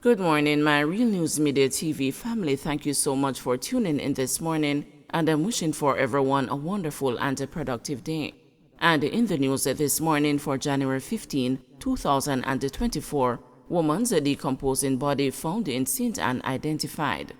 Good morning, my Real News Midday TV family. Thank you so much for tuning in this morning, and I'm wishing for everyone a wonderful and a productive day. And in the news this morning for January 15, 2024, woman's decomposing body found in St. Anne identified.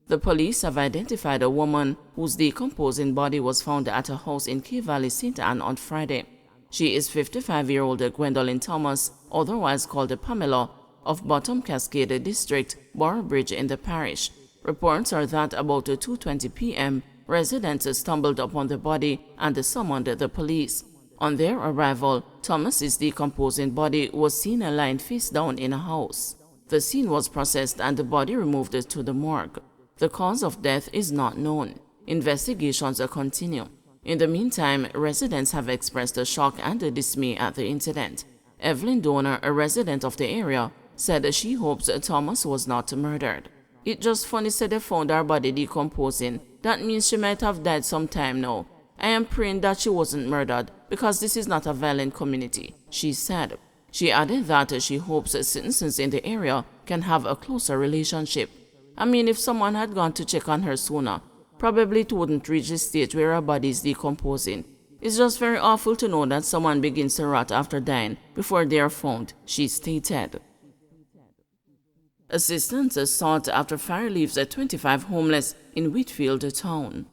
The police have identified a woman whose decomposing body was found at a house in Key Valley, St. Anne on Friday. She is 55-year-old Gwendolyn Thomas, otherwise called Pamela, of Bottom Cascade District, Boroughbridge in the parish. Reports are that about 2:20 p.m., residents stumbled upon the body and summoned the police. On their arrival, Thomas's decomposing body was seen lying face down in a house. The scene was processed and the body removed to the morgue. The cause of death is not known. Investigations continue. In the meantime, residents have expressed a shock and dismay at the incident. Evelyn Donner, a resident of the area, said she hopes Thomas was not murdered. "It's just funny said they found her body decomposing. That means she might have died sometime now. I am praying that she wasn't murdered because this is not a violent community," she said. She added that she hopes citizens in the area can have a closer relationship. "I mean, if someone had gone to check on her sooner, probably it wouldn't reach the state where her body is decomposing. It's just very awful to know that someone begins to rot after dying before they are found," she stated. Assistance is sought after fire leaves 25 homeless in Whitfield town.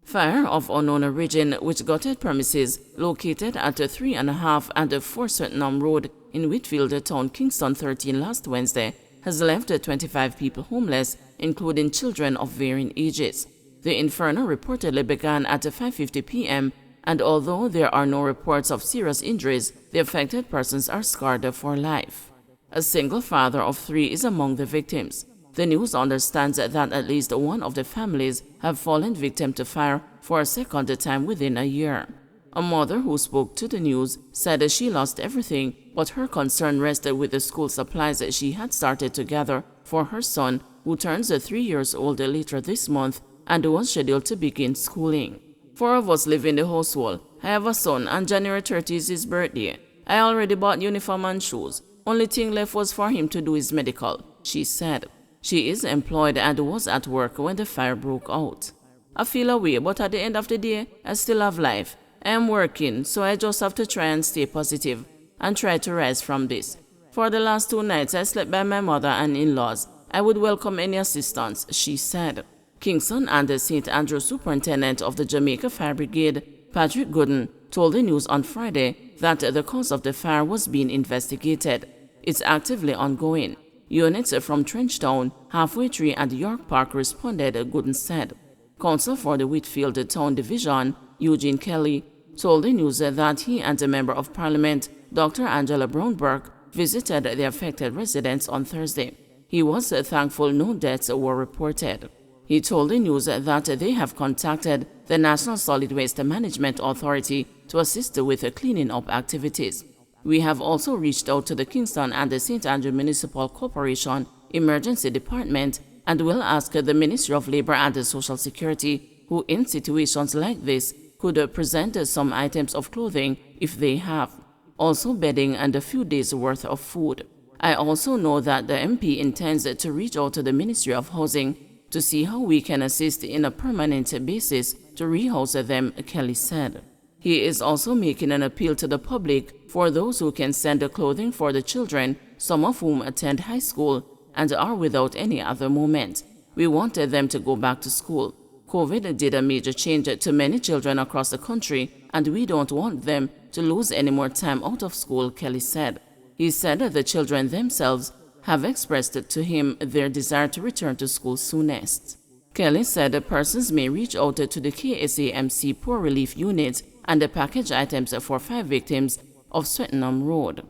Fire of unknown origin, which gutted premises located at 3.5 and 4 Swettenham Road in Whitfield town, Kingston 13 last Wednesday, has left 25 people homeless, including children of varying ages. The inferno reportedly began at 5:50 p.m., and although there are no reports of serious injuries, the affected persons are scarred for life. A single father of 3 is among the victims. The news understands that at least one of the families have fallen victim to fire for a second time within a year. A mother who spoke to the news said she lost everything, but her concern rested with the school supplies she had started to gather for her son, who turns 3 years old later this month and was scheduled to begin schooling. "4 of us live in the household. I have a son, and January 30 is his birthday. I already bought uniform and shoes. Only thing left was for him to do his medical," she said. She is employed and was at work when the fire broke out. "I feel away, but at the end of the day, I still have life. I am working, so I just have to try and stay positive and try to rise from this. For the last 2 nights, I slept by my mother and in-laws. I would welcome any assistance," she said. Kingston and the St. Andrew Superintendent of the Jamaica Fire Brigade, Patrick Gooden, told the news on Friday that the cause of the fire was being investigated. It's actively ongoing. Units from Trenchtown, Halfway Tree, and York Park responded, Gooden said. Counsel for the Whitfield Town Division, Eugene Kelly, told the news that he and a member of Parliament, Dr. Angela Brown-Burke, visited the affected residents on Thursday. He was thankful no deaths were reported. He told the news that they have contacted the National Solid Waste Management Authority to assist with cleaning up activities. "We have also reached out to the Kingston and the St. Andrew Municipal Corporation Emergency Department and will ask the Ministry of Labor and Social Security, who in situations like this could present some items of clothing if they have, also bedding and a few days' worth of food. I also know that the MP intends to reach out to the Ministry of Housing to see how we can assist in a permanent basis to rehouse them," Kelly said. He is also making an appeal to the public for those who can send the clothing for the children, some of whom attend high school and are without any other moment. "We wanted them to go back to school. COVID did a major change to many children across the country, and we don't want them to lose any more time out of school," Kelly said. He said that the children themselves have expressed to him their desire to return to school soonest. Kelly said that persons may reach out to the KSAMC Poor Relief Unit and the package items for 5 victims of Swettenham Road.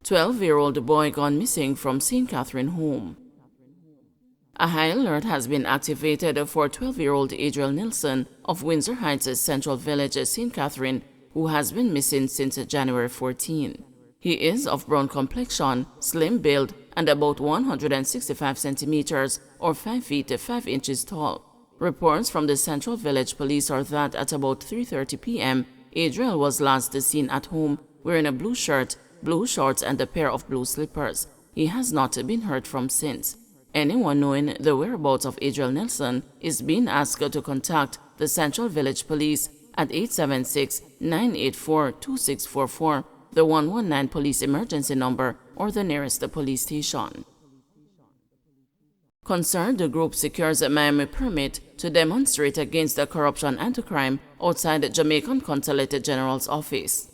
12-year-old boy gone missing from St. Catherine home. A high alert has been activated for 12-year-old Adriel Nilsson of Windsor Heights Central Village, St. Catherine, who has been missing since January 14. He is of brown complexion, slim build, and about 165 centimeters or 5 feet 5 inches tall. Reports from the Central Village Police are that at about 3:30 p.m., Adriel was last seen at home wearing a blue shirt blue shorts and a pair of blue slippers. He has not been heard from since. Anyone knowing the whereabouts of Adriel Nelson is being asked to contact the Central Village Police at 876-984-2644, the 119 police emergency number, or the nearest police station. Concerned group secures a Miami permit to demonstrate against the corruption and crime outside the Jamaican Consulate General's office.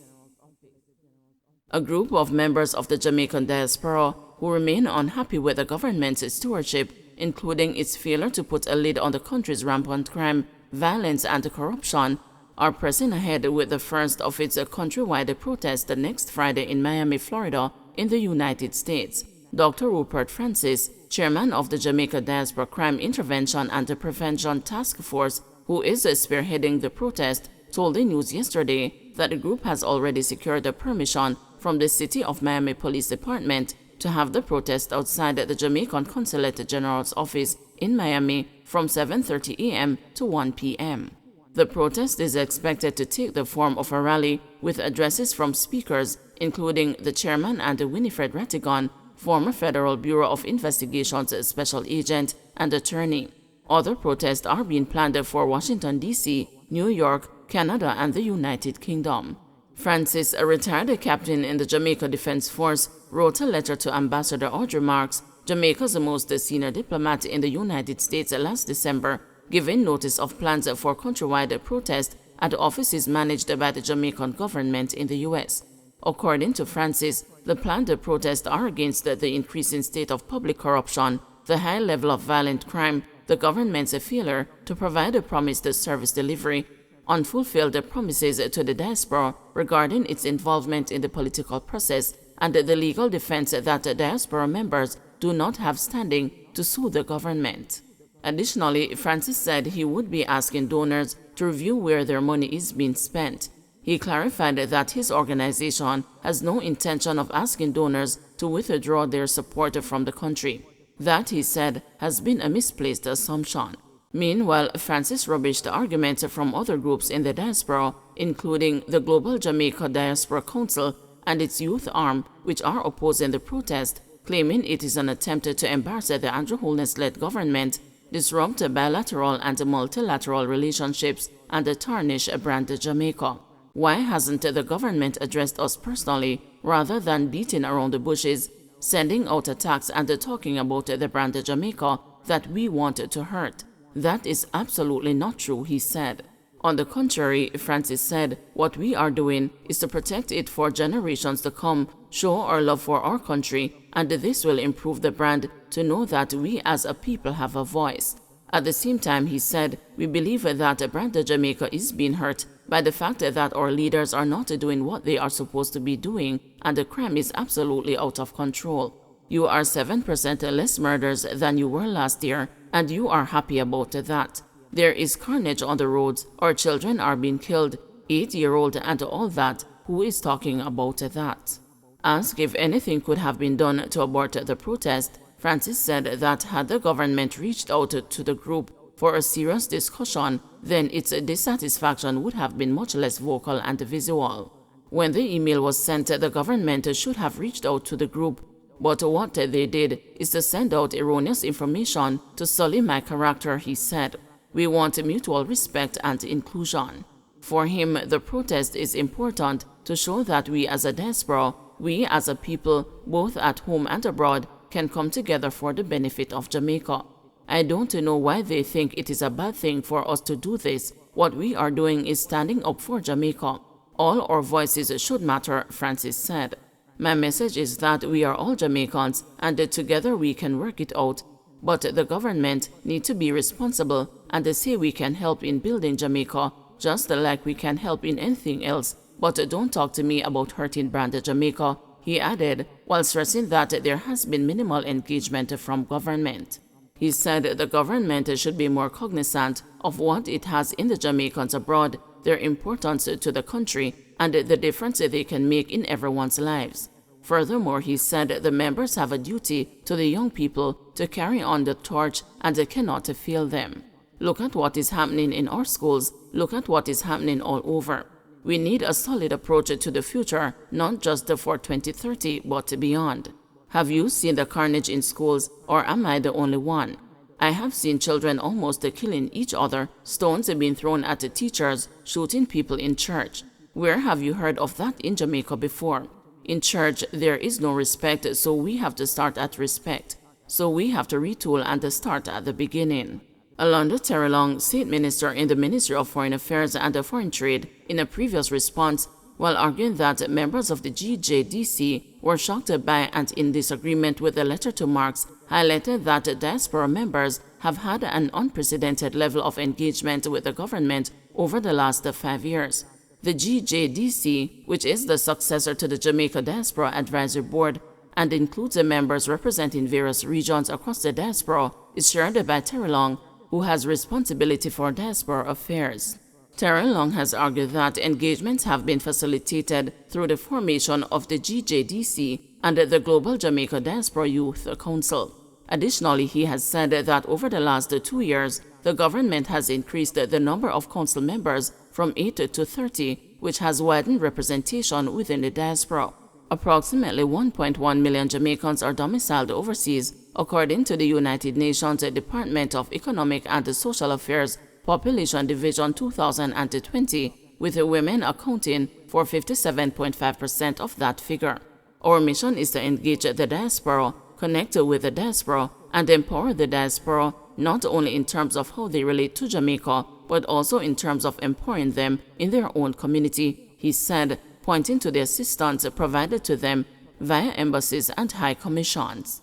A group of members of the Jamaican diaspora who remain unhappy with the government's stewardship, including its failure to put a lid on the country's rampant crime, violence, and corruption, are pressing ahead with the first of its countrywide protest next Friday in Miami, Florida, in the United States. Dr. Rupert Francis, chairman of the Jamaica Diaspora Crime Intervention and Prevention Task Force, who is spearheading the protest, told the news yesterday that the group has already secured a permission from the City of Miami Police Department to have the protest outside the Jamaican Consulate General's office in Miami from 7:30 a.m. to 1 p.m. The protest is expected to take the form of a rally with addresses from speakers, including the chairman and Winifred Rattigan, former Federal Bureau of Investigation's special agent and attorney. Other protests are being planned for Washington, D.C., New York, Canada, and the United Kingdom. Francis, a retired captain in the Jamaica Defense Force, wrote a letter to Ambassador Audrey Marks, Jamaica's most senior diplomat in the United States, last December, giving notice of plans for countrywide protest at offices managed by the Jamaican government in the U.S. According to Francis, the planned protests are against the increasing state of public corruption, the high level of violent crime, the government's failure to provide a promised service delivery, unfulfilled promises to the diaspora regarding its involvement in the political process, and the legal defense that diaspora members do not have standing to sue the government. Additionally, Francis said he would be asking donors to review where their money is being spent. He clarified that his organization has no intention of asking donors to withdraw their support from the country. That, he said, has been a misplaced assumption. Meanwhile, Francis rubbished arguments from other groups in the diaspora, including the Global Jamaica Diaspora Council and its youth arm, which are opposing the protest, claiming it is an attempt to embarrass the Andrew Holness-led government, disrupt bilateral and multilateral relationships, and tarnish brand Jamaica. Why hasn't the government addressed us personally rather than beating around the bushes, sending out attacks and talking about the brand Jamaica that we want to hurt? That is absolutely not true, he said. On the contrary, Francis said, what we are doing is to protect it for generations to come, show our love for our country, and this will improve the brand to know that we as a people have a voice. At the same time, he said, we believe that brand Jamaica is being hurt by the fact that our leaders are not doing what they are supposed to be doing, and the crime is absolutely out of control. You are 7% less murders than you were last year, and you are happy about that. There is carnage on the roads, our children are being killed, 8-year-old and all that. Who is talking about that? Asked if anything could have been done to abort the protest, Francis said that had the government reached out to the group for a serious discussion, then its dissatisfaction would have been much less vocal and visual. When the email was sent, the government should have reached out to the group, but what they did is to send out erroneous information to sully my character, he said. We want mutual respect and inclusion. For him, the protest is important to show that we as a diaspora, we as a people, both at home and abroad, can come together for the benefit of Jamaica. I don't know why they think it is a bad thing for us to do this. What we are doing is standing up for Jamaica. All our voices should matter, Francis said. My message is that we are all Jamaicans and together we can work it out. But the government need to be responsible and they say we can help in building Jamaica just like we can help in anything else. But don't talk to me about hurting brand Jamaica, he added, while stressing that there has been minimal engagement from government. He said the government should be more cognizant of what it has in the Jamaicans abroad, their importance to the country, and the difference they can make in everyone's lives. Furthermore, he said the members have a duty to the young people to carry on the torch and they cannot fail them. Look at what is happening in our schools. Look at what is happening all over. We need a solid approach to the future, not just for 2030, but beyond. Have you seen the carnage in schools, or am I the only one? I have seen children almost killing each other, stones being thrown at the teachers, shooting people in church. Where have you heard of that in Jamaica before? In church, there is no respect, so we have to start at respect. So we have to retool and start at the beginning. Alonda Terrelong, State Minister in the Ministry of Foreign Affairs and Foreign Trade, in a previous response, while arguing that members of the GJDC were shocked by and in disagreement with the letter to Marx, highlighted that diaspora members have had an unprecedented level of engagement with the government over the last 5 years. The GJDC, which is the successor to the Jamaica Diaspora Advisory Board and includes the members representing various regions across the diaspora, is chaired by Terrelong, who has responsibility for diaspora affairs. Terrelong has argued that engagements have been facilitated through the formation of the GJDC and the Global Jamaica Diaspora Youth Council. Additionally, he has said that over the last 2 years, the government has increased the number of council members from 8 to 30, which has widened representation within the diaspora. Approximately 1.1 million Jamaicans are domiciled overseas, according to the United Nations Department of Economic and Social Affairs Population Division 2020, with women accounting for 57.5% of that figure. Our mission is to engage the diaspora, connect with the diaspora, and empower the diaspora, not only in terms of how they relate to Jamaica, but also in terms of empowering them in their own community, he said, pointing to the assistance provided to them via embassies and high commissions.